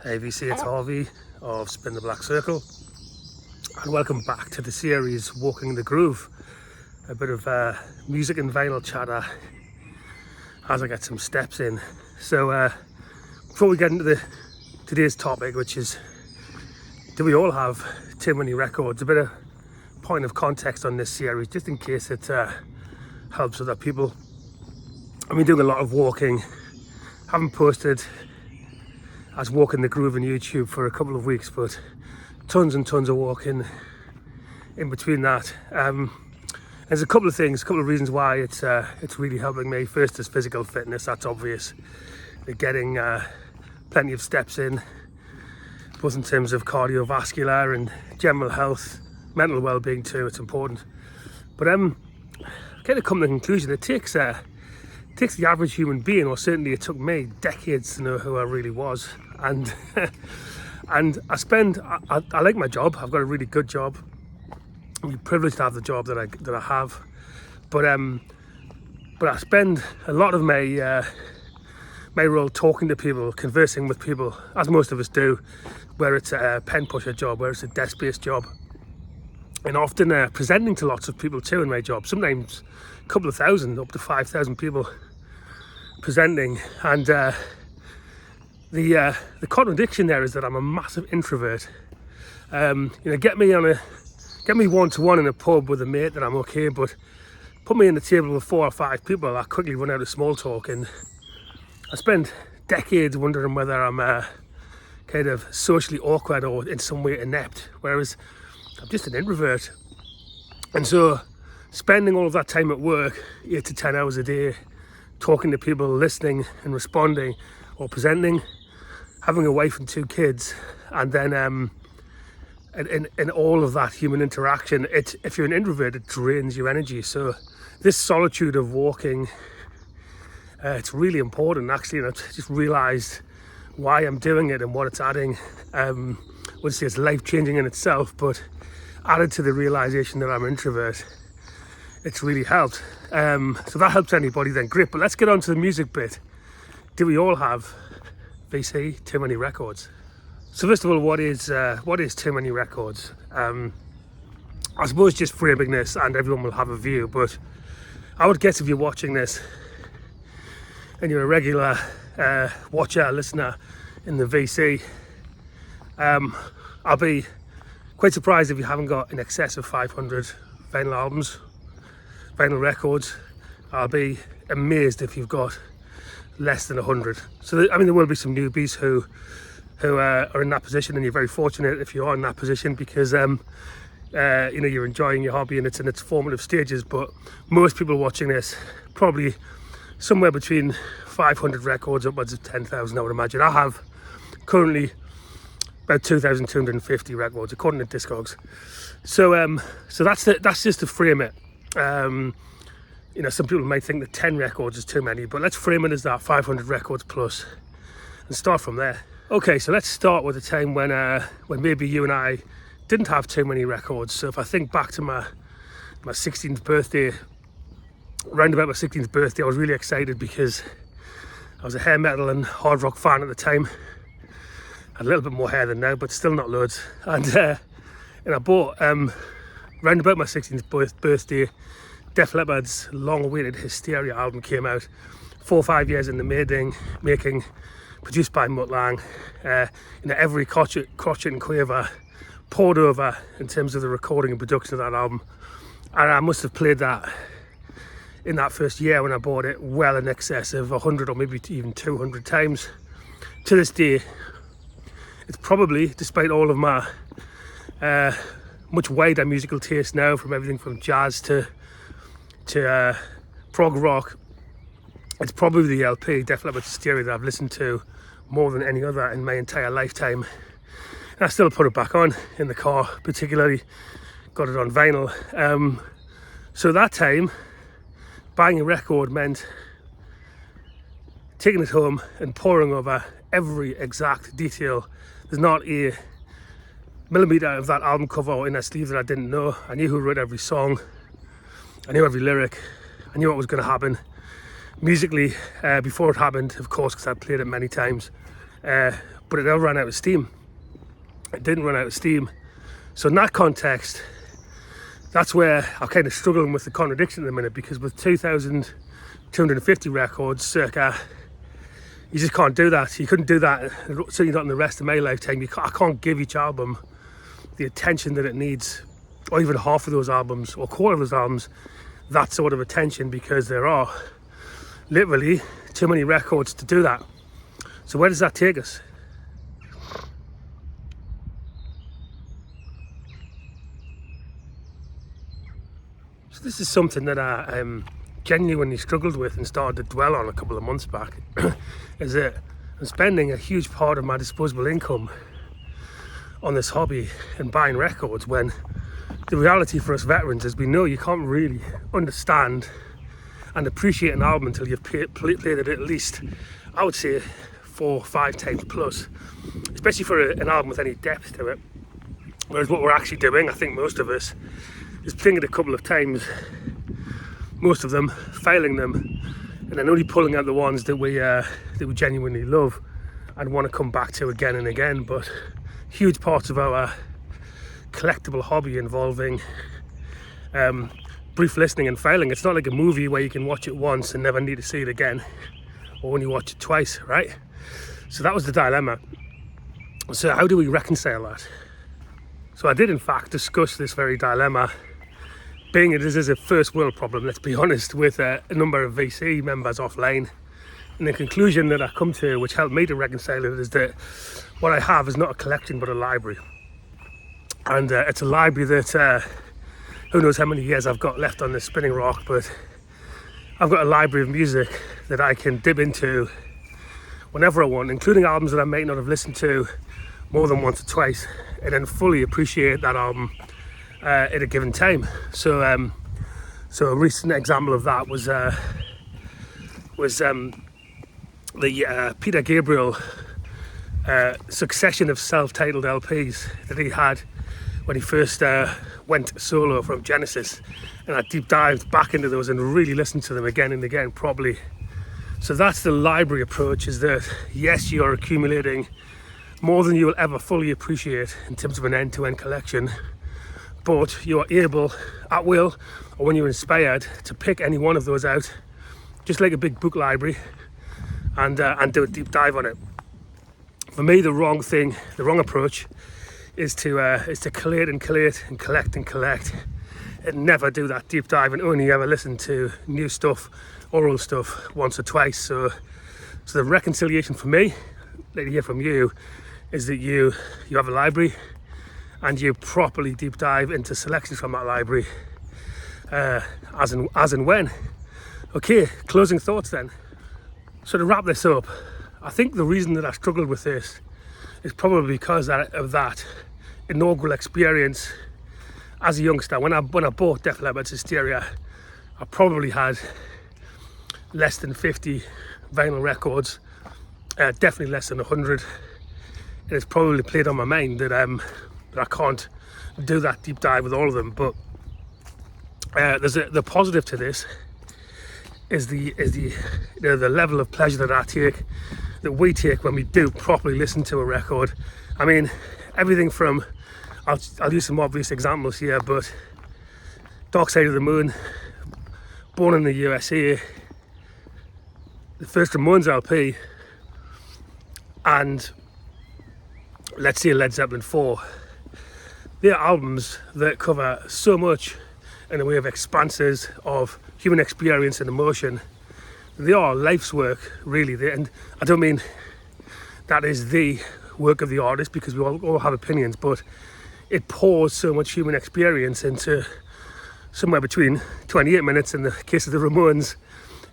AVC, it's Harvey of Spin the Black Circle, and welcome back to the series Walking the Groove. A bit of music and vinyl chatter as I get some steps in. So before we get into today's topic, which is, do we all have too many records? A bit of point of context on this series, just in case it helps other people. I've been doing a lot of walking, haven't posted as Walking the Groove on YouTube for a couple of weeks, but tons and tons of walking in between that. There's a couple of reasons why it's really helping me. First is physical fitness, that's obvious. They're getting plenty of steps in, both in terms of cardiovascular and general health, mental well-being too, it's important. But kind of come to the conclusion, it takes the average human being, or certainly it took me, decades to know who I really was. And and I like my job. I've got a really good job. I'm privileged to have the job that I have. But I spend a lot of my role talking to people, conversing with people, as most of us do, where it's a pen pusher job, where it's a desk-based job, and often presenting to lots of people too in my job. Sometimes a couple of thousand, up to 5,000 people presenting. And the contradiction there is that I'm a massive introvert. Get me one-to-one in a pub with a mate, that I'm okay, but put me in a table with 4 or 5 people, I quickly run out of small talk, and I spend decades wondering whether I'm kind of socially awkward or in some way inept, whereas I'm just an introvert. And so spending all of that time at work, 8 to 10 hours a day, talking to people, listening and responding or presenting, having a wife and 2 kids, and then in all of that human interaction, if you're an introvert, it drains your energy. So this solitude of walking, it's really important actually, and I've just realised why I'm doing it and what it's adding. I wouldn't say it's life-changing in itself, but added to the realisation that I'm an introvert, it's really helped. So that helps anybody, then great. But let's get on to the music bit. Do we all have, VC, too many records? So first of all, what is too many records? I suppose just framing this, and everyone will have a view, but I would guess if you're watching this and you're a regular watcher, listener in the VC, I'll be quite surprised if you haven't got in excess of 500 vinyl albums, vinyl records. I'll be amazed if you've got less than 100. So there will be some newbies who are in that position, and you're very fortunate if you are in that position, because you're enjoying your hobby and it's in its formative stages. But most people watching this, probably somewhere between 500 records upwards of 10,000, I would imagine. I have currently about 2,250 records according to Discogs. So that's just to frame it. Some people might think that 10 records is too many, but let's frame it as that, 500 records plus, and start from there. Okay, so let's start with a time when maybe you and I didn't have too many records. So if I think back to my 16th birthday, around about my 16th birthday, I was really excited because I was a hair metal and hard rock fan at the time. I had a little bit more hair than now, but still not loads. And I bought, round about my 16th birthday, Def Leppard's long-awaited Hysteria album came out. 4 or 5 years in the making, produced by Mutt Lange. Every crotchet and quaver poured over in terms of the recording and production of that album. And I must have played that in that first year when I bought it well in excess of 100 or maybe even 200 times. To this day, it's probably, despite all of my much wider musical taste now, from everything from jazz to prog rock, it's probably the LP, Def Leppard Hysteria, that I've listened to more than any other in my entire lifetime. And I still put it back on in the car, particularly got it on vinyl. So that time, buying a record meant taking it home and poring over every exact detail. There's not a millimetre of that album cover or inner sleeve that I didn't know. I knew who wrote every song, I knew every lyric, I knew what was going to happen musically before it happened, of course, because I'd played it many times. but it never ran out of steam. It didn't run out of steam. So in that context, that's where I'm kind of struggling with the contradiction at the minute, because with 2,250 records circa, you just can't do that. You couldn't do that, certainly not in the rest of my lifetime. I can't give each album the attention that it needs, or even half of those albums, or a quarter of those albums, that sort of attention, because there are literally too many records to do that. So where does that take us? So this is something that I genuinely struggled with and started to dwell on a couple of months back. Is that I'm spending a huge part of my disposable income on this hobby and buying records, when the reality for us veterans is we know you can't really understand and appreciate an album until you've played it at least, I would say, 4 or 5 times plus, especially for an album with any depth to it. Whereas what we're actually doing, I think most of us, is playing it a couple of times, most of them, failing them, and then only pulling out the ones that we genuinely love and want to come back to again and again. But huge parts of our collectible hobby involving brief listening and failing. It's not like a movie where you can watch it once and never need to see it again, or only watch it twice, right? So that was the dilemma. So how do we reconcile that? So I did in fact discuss this very dilemma, being it is a first world problem, let's be honest, with a number of VC members offline. And the conclusion that I come to, which helped me to reconcile it, is that what I have is not a collection but a library. And it's a library that who knows how many years I've got left on this spinning rock, but I've got a library of music that I can dip into whenever I want, including albums that I might not have listened to more than once or twice, and then fully appreciate that album at a given time. So a recent example of that was the Peter Gabriel succession of self-titled LPs that he had when he first went solo from Genesis, and I deep dived back into those and really listened to them again and again properly. So that's the library approach, is that yes, you are accumulating more than you will ever fully appreciate in terms of an end-to-end collection, but you are able, at will, or when you're inspired, to pick any one of those out, just like a big book library, and do a deep dive on it. For me, the wrong approach is to collate and collect and never do that deep dive, and only ever listen to new stuff or old stuff once or twice. So the reconciliation for me, like to hear from you, is that you have a library and you properly deep dive into selections from that library as and when. Okay, closing thoughts then. So to wrap this up, I think the reason that I struggled with this is probably because of that inaugural experience as a youngster. When I bought Def Leppard's Hysteria, I probably had less than 50 vinyl records, definitely less than 100. And it's probably played on my mind that I can't do that deep dive with all of them. But the positive to this is the level of pleasure that we take when we do properly listen to a record. I mean, everything from, I'll use some obvious examples here, but Dark Side of the Moon, Born in the USA, the first Ramones LP, and let's say Led Zeppelin 4. They're albums that cover so much in the way of expanses of human experience and emotion. They are life's work, really. And I don't mean that is the work of the artist, because we all have opinions, but it pours so much human experience into somewhere between 28 minutes in the case of the Ramones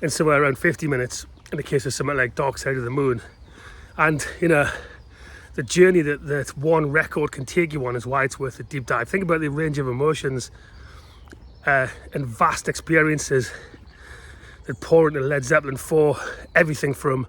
and somewhere around 50 minutes in the case of something like Dark Side of the Moon. And the journey that one record can take you on is why it's worth a deep dive. Think about the range of emotions and vast experiences that pour into Led Zeppelin 4. Everything from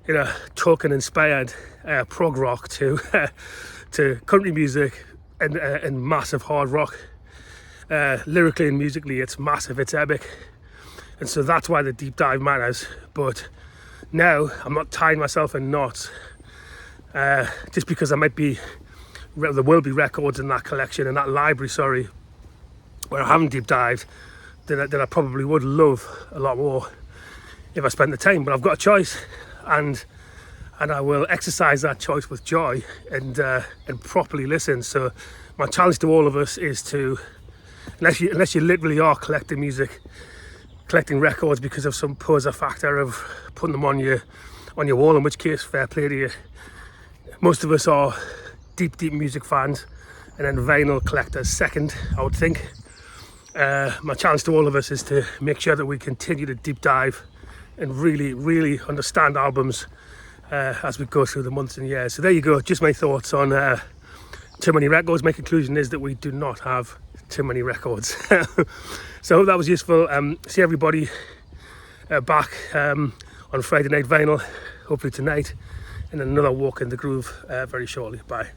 Tolkien inspired prog rock to country music and massive hard rock. Lyrically and musically, it's massive, it's epic, and so that's why the deep dive matters. But now I'm not tying myself in knots just because there will be records in that collection, in that library, sorry, where I haven't deep dived, that I probably would love a lot more if I spent the time. But I've got a choice, and I will exercise that choice with joy and properly listen. So my challenge to all of us is to, unless you literally are collecting music, collecting records because of some poser factor of putting them on your wall, in which case fair play to you. Most of us are deep music fans, and then vinyl collectors second, I would think. My challenge to all of us is to make sure that we continue to deep dive and really understand albums as we go through the months and years. So there you go, just my thoughts on too many records. My conclusion is that we do not have too many records. So I hope that was useful. See everybody back on Friday Night Vinyl, hopefully tonight, and another walk in the groove very shortly. Bye.